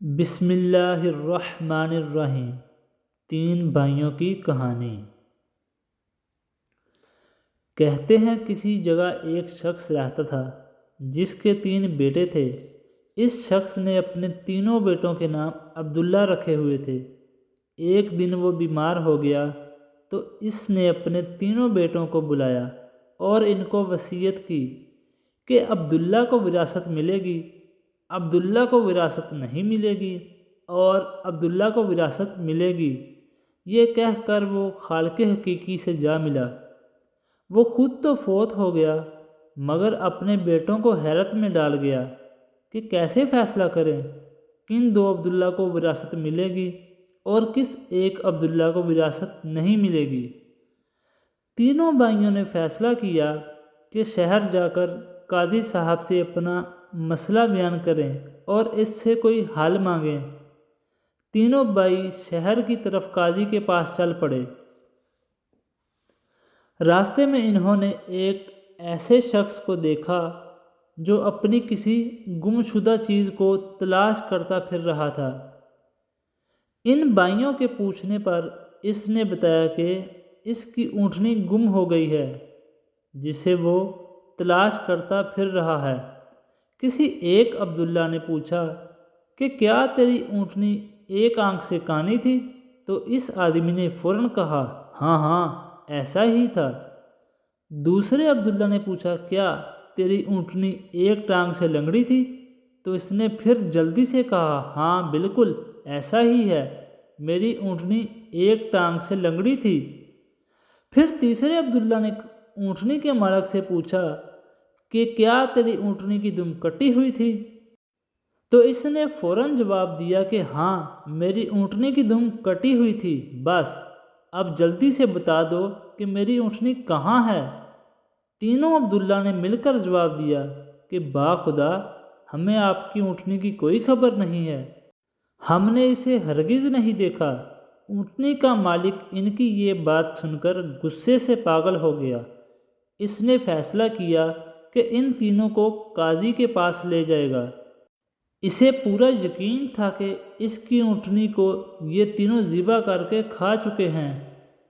بسم اللہ الرحمن الرحیم۔ تین بھائیوں کی کہانی۔ کہتے ہیں کسی جگہ ایک شخص رہتا تھا جس کے 3 بیٹے تھے۔ اس شخص نے اپنے تینوں بیٹوں کے نام عبداللہ رکھے ہوئے تھے۔ ایک دن وہ بیمار ہو گیا تو اس نے اپنے تینوں بیٹوں کو بلایا اور ان کو وصیت کی کہ عبداللہ کو وراثت ملے گی، عبداللہ کو وراثت نہیں ملے گی اور عبداللہ کو وراثت ملے گی۔ یہ کہہ کر وہ خالق حقیقی سے جا ملا۔ وہ خود تو فوت ہو گیا مگر اپنے بیٹوں کو حیرت میں ڈال گیا کہ کیسے فیصلہ کریں، کن 2 عبداللہ کو وراثت ملے گی اور کس ایک عبداللہ کو وراثت نہیں ملے گی۔ تینوں بھائیوں نے فیصلہ کیا کہ شہر جا کر قاضی صاحب سے اپنا مسئلہ بیان کریں اور اس سے کوئی حل مانگیں۔ تینوں بھائی شہر کی طرف قاضی کے پاس چل پڑے۔ راستے میں انہوں نے ایک ایسے شخص کو دیکھا جو اپنی کسی گم شدہ چیز کو تلاش کرتا پھر رہا تھا۔ ان بھائیوں کے پوچھنے پر اس نے بتایا کہ اس کی اونٹنی گم ہو گئی ہے جسے وہ تلاش کرتا پھر رہا ہے۔ کسی ایک عبداللہ نے پوچھا کہ کیا تیری اونٹنی ایک آنکھ سے کانی تھی؟ تو اس آدمی نے فوراً کہا ہاں ہاں ایسا ہی تھا۔ دوسرے عبداللہ نے پوچھا کیا تیری اونٹنی ایک ٹانگ سے لنگڑی تھی؟ تو اس نے پھر جلدی سے کہا ہاں بالکل ایسا ہی ہے، میری اونٹنی ایک ٹانگ سے لنگڑی تھی۔ پھر تیسرے عبداللہ نے اونٹنی کے مالک سے پوچھا کہ کیا تیری اونٹنی کی دم کٹی ہوئی تھی؟ تو اس نے فوراً جواب دیا کہ ہاں میری اونٹنی کی دم کٹی ہوئی تھی، بس اب جلدی سے بتا دو کہ میری اونٹنی کہاں ہے۔ تینوں عبداللہ نے مل کر جواب دیا کہ باخدا ہمیں آپ کی اونٹنی کی کوئی خبر نہیں ہے، ہم نے اسے ہرگز نہیں دیکھا۔ اونٹنی کا مالک ان کی یہ بات سن کر غصے سے پاگل ہو گیا۔ اس نے فیصلہ کیا کہ ان تینوں کو قاضی کے پاس لے جائے گا۔ اسے پورا یقین تھا کہ اس کی اونٹنی کو یہ تینوں ذبح کر کے کھا چکے ہیں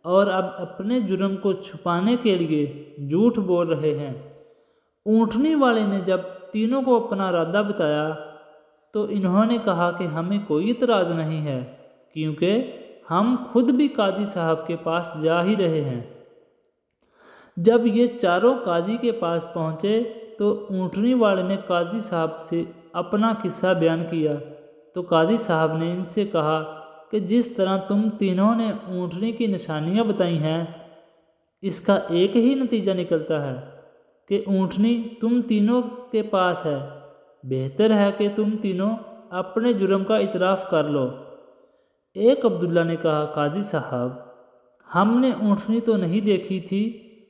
اور اب اپنے جرم کو چھپانے کے لیے جھوٹ بول رہے ہیں۔ اونٹنی والے نے جب تینوں کو اپنا ارادہ بتایا تو انہوں نے کہا کہ ہمیں کوئی اعتراض نہیں ہے کیونکہ ہم خود بھی قاضی صاحب کے پاس جا ہی رہے ہیں۔ جب یہ چاروں قاضی کے پاس پہنچے تو اونٹنی والے نے قاضی صاحب سے اپنا قصہ بیان کیا تو قاضی صاحب نے ان سے کہا کہ جس طرح تم تینوں نے اونٹنی کی نشانیاں بتائی ہیں اس کا ایک ہی نتیجہ نکلتا ہے کہ اونٹنی تم تینوں کے پاس ہے۔ بہتر ہے کہ تم تینوں اپنے جرم کا اعتراف کر لو۔ ایک عبداللہ نے کہا قاضی صاحب ہم نے اونٹنی تو نہیں دیکھی تھی،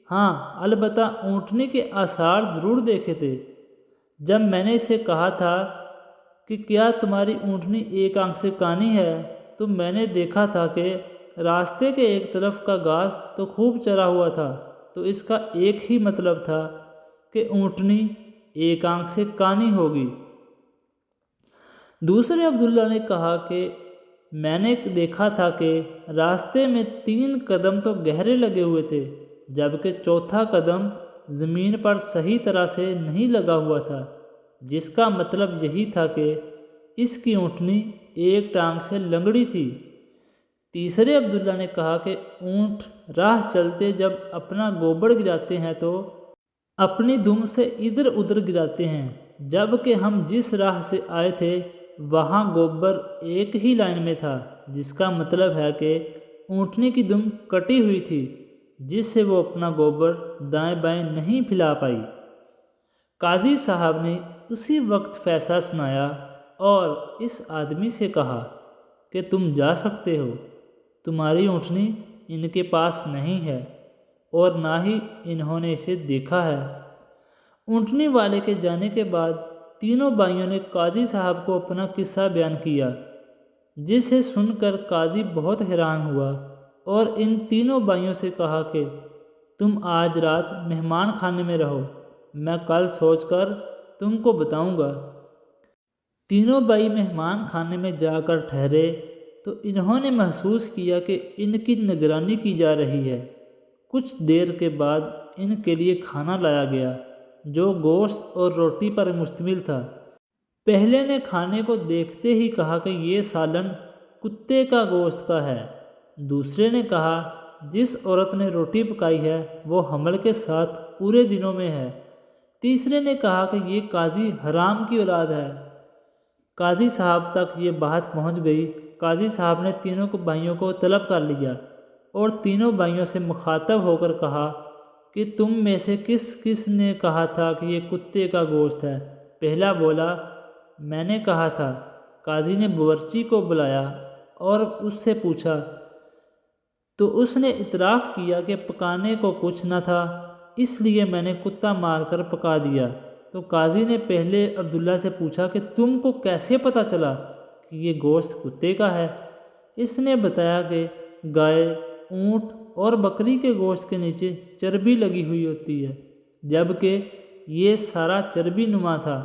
ہاں البتہ اونٹنی کے آثار ضرور دیکھے تھے۔ جب میں نے اسے کہا تھا کہ کیا تمہاری اونٹنی ایک آنکھ سے کانی ہے تو میں نے دیکھا تھا کہ راستے کے ایک طرف کا گھاس تو خوب چرا ہوا تھا، تو اس کا ایک ہی مطلب تھا کہ اونٹنی ایک آنکھ سے کانی ہوگی۔ دوسرے عبداللہ نے کہا کہ میں نے دیکھا تھا کہ راستے میں 3 قدم تو گہرے لگے ہوئے تھے جبکہ چوتھا قدم زمین پر صحیح طرح سے نہیں لگا ہوا تھا، جس کا مطلب یہی تھا کہ اس کی اونٹنی ایک ٹانگ سے لنگڑی تھی۔ تیسرے عبداللہ نے کہا کہ اونٹ راہ چلتے جب اپنا گوبر گراتے ہیں تو اپنی دم سے ادھر ادھر گراتے ہیں، جبکہ ہم جس راہ سے آئے تھے وہاں گوبر ایک ہی لائن میں تھا، جس کا مطلب ہے کہ اونٹنی کی دم کٹی ہوئی تھی جس سے وہ اپنا گوبر دائیں بائیں نہیں پھیلا پائی۔ قاضی صاحب نے اسی وقت فیصلہ سنایا اور اس آدمی سے کہا کہ تم جا سکتے ہو، تمہاری اونٹنی ان کے پاس نہیں ہے اور نہ ہی انہوں نے اسے دیکھا ہے۔ اونٹنی والے کے جانے کے بعد تینوں بھائیوں نے قاضی صاحب کو اپنا قصہ بیان کیا، جسے سن کر قاضی بہت حیران ہوا اور ان تینوں بھائیوں سے کہا کہ تم آج رات مہمان خانے میں رہو، میں کل سوچ کر تم کو بتاؤں گا۔ تینوں بھائی مہمان خانے میں جا کر ٹھہرے تو انہوں نے محسوس کیا کہ ان کی نگرانی کی جا رہی ہے۔ کچھ دیر کے بعد ان کے لیے کھانا لایا گیا جو گوشت اور روٹی پر مشتمل تھا۔ پہلے نے کھانے کو دیکھتے ہی کہا کہ یہ سالن کتے کا گوشت کا ہے۔ دوسرے نے کہا جس عورت نے روٹی پکائی ہے وہ حمل کے ساتھ پورے دنوں میں ہے۔ تیسرے نے کہا کہ یہ قاضی حرام کی اولاد ہے۔ قاضی صاحب تک یہ بات پہنچ گئی۔ قاضی صاحب نے تینوں بھائیوں کو طلب کر لیا اور تینوں بھائیوں سے مخاطب ہو کر کہا کہ تم میں سے کس کس نے کہا تھا کہ یہ کتے کا گوشت ہے؟ پہلا بولا میں نے کہا تھا۔ قاضی نے باورچی کو بلایا اور اس سے پوچھا تو اس نے اعتراف کیا کہ پکانے کو کچھ نہ تھا، اس لیے میں نے کتا مار کر پکا دیا۔ تو قاضی نے پہلے عبداللہ سے پوچھا کہ تم کو کیسے پتہ چلا کہ یہ گوشت کتے کا ہے؟ اس نے بتایا کہ گائے، اونٹ اور بکری کے گوشت کے نیچے چربی لگی ہوئی ہوتی ہے، جبکہ یہ سارا چربی نما تھا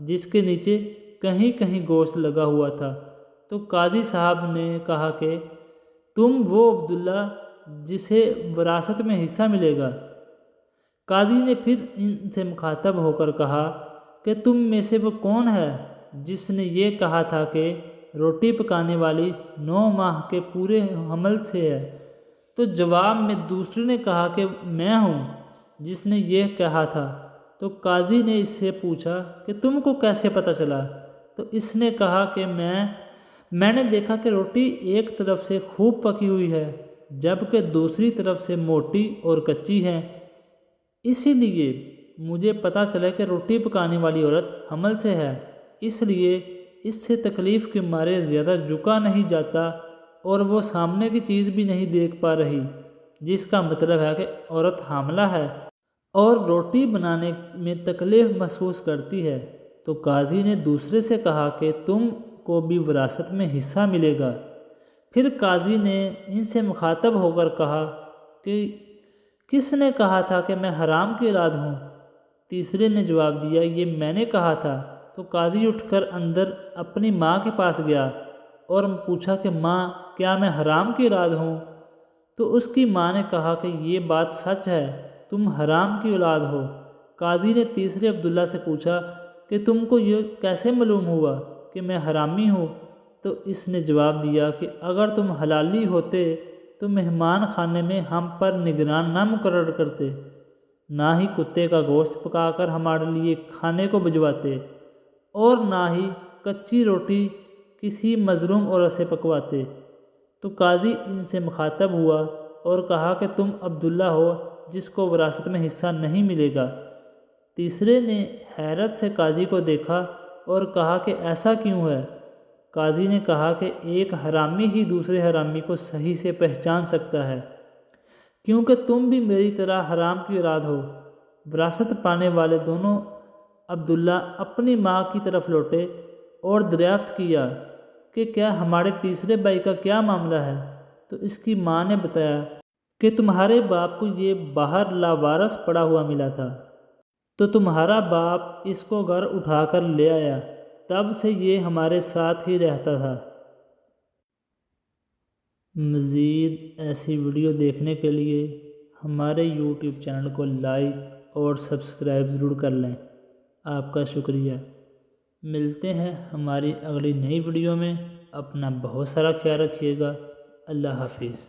جس کے نیچے کہیں کہیں گوشت لگا ہوا تھا۔ تو قاضی صاحب نے کہا کہ تم وہ عبداللہ جسے وراثت میں حصہ ملے گا۔ قاضی نے پھر ان سے مخاطب ہو کر کہا کہ تم میں سے وہ کون ہے جس نے یہ کہا تھا کہ روٹی پکانے والی 9 ماہ کے پورے حمل سے ہے؟ تو جواب میں دوسرے نے کہا کہ میں ہوں جس نے یہ کہا تھا۔ تو قاضی نے اس سے پوچھا کہ تم کو کیسے پتہ چلا؟ تو اس نے کہا کہ میں نے دیکھا کہ روٹی ایک طرف سے خوب پکی ہوئی ہے جبکہ دوسری طرف سے موٹی اور کچی ہے، اسی لیے مجھے پتہ چلا کہ روٹی پکانے والی عورت حمل سے ہے، اس لیے اس سے تکلیف کے مارے زیادہ جھکا نہیں جاتا اور وہ سامنے کی چیز بھی نہیں دیکھ پا رہی، جس کا مطلب ہے کہ عورت حاملہ ہے اور روٹی بنانے میں تکلیف محسوس کرتی ہے۔ تو قاضی نے دوسرے سے کہا کہ تم کو بھی وراثت میں حصہ ملے گا۔ پھر قاضی نے ان سے مخاطب ہو کر کہا کہ کس نے کہا تھا کہ میں حرام کی اولاد ہوں؟ تیسرے نے جواب دیا یہ میں نے کہا تھا۔ تو قاضی اٹھ کر اندر اپنی ماں کے پاس گیا اور پوچھا کہ ماں کیا میں حرام کی اولاد ہوں؟ تو اس کی ماں نے کہا کہ یہ بات سچ ہے، تم حرام کی اولاد ہو۔ قاضی نے تیسرے عبداللہ سے پوچھا کہ تم کو یہ کیسے معلوم ہوا کہ میں حرامی ہوں؟ تو اس نے جواب دیا کہ اگر تم حلالی ہوتے تو مہمان خانے میں ہم پر نگران نہ مقرر کرتے، نہ ہی کتے کا گوشت پکا کر ہمارے لیے کھانے کو بھجواتے اور نہ ہی کچی روٹی کسی مظلوم عورت سے پکواتے۔ تو قاضی ان سے مخاطب ہوا اور کہا کہ تم عبداللہ ہو جس کو وراثت میں حصہ نہیں ملے گا۔ تیسرے نے حیرت سے قاضی کو دیکھا اور کہا کہ ایسا کیوں ہے؟ قاضی نے کہا کہ ایک حرامی ہی دوسرے حرامی کو صحیح سے پہچان سکتا ہے، کیونکہ تم بھی میری طرح حرام کی اولاد ہو۔ وراثت پانے والے دونوں عبداللہ اپنی ماں کی طرف لوٹے اور دریافت کیا کہ کیا ہمارے تیسرے بھائی کا کیا معاملہ ہے؟ تو اس کی ماں نے بتایا کہ تمہارے باپ کو یہ باہر لاوارث پڑا ہوا ملا تھا، تو تمہارا باپ اس کو گھر اٹھا کر لے آیا، تب سے یہ ہمارے ساتھ ہی رہتا تھا۔ مزید ایسی ویڈیو دیکھنے کے لیے ہمارے یوٹیوب چینل کو لائک اور سبسکرائب ضرور کر لیں۔ آپ کا شکریہ۔ ملتے ہیں ہماری اگلی نئی ویڈیو میں۔ اپنا بہت سارا خیال رکھیے گا۔ اللہ حافظ۔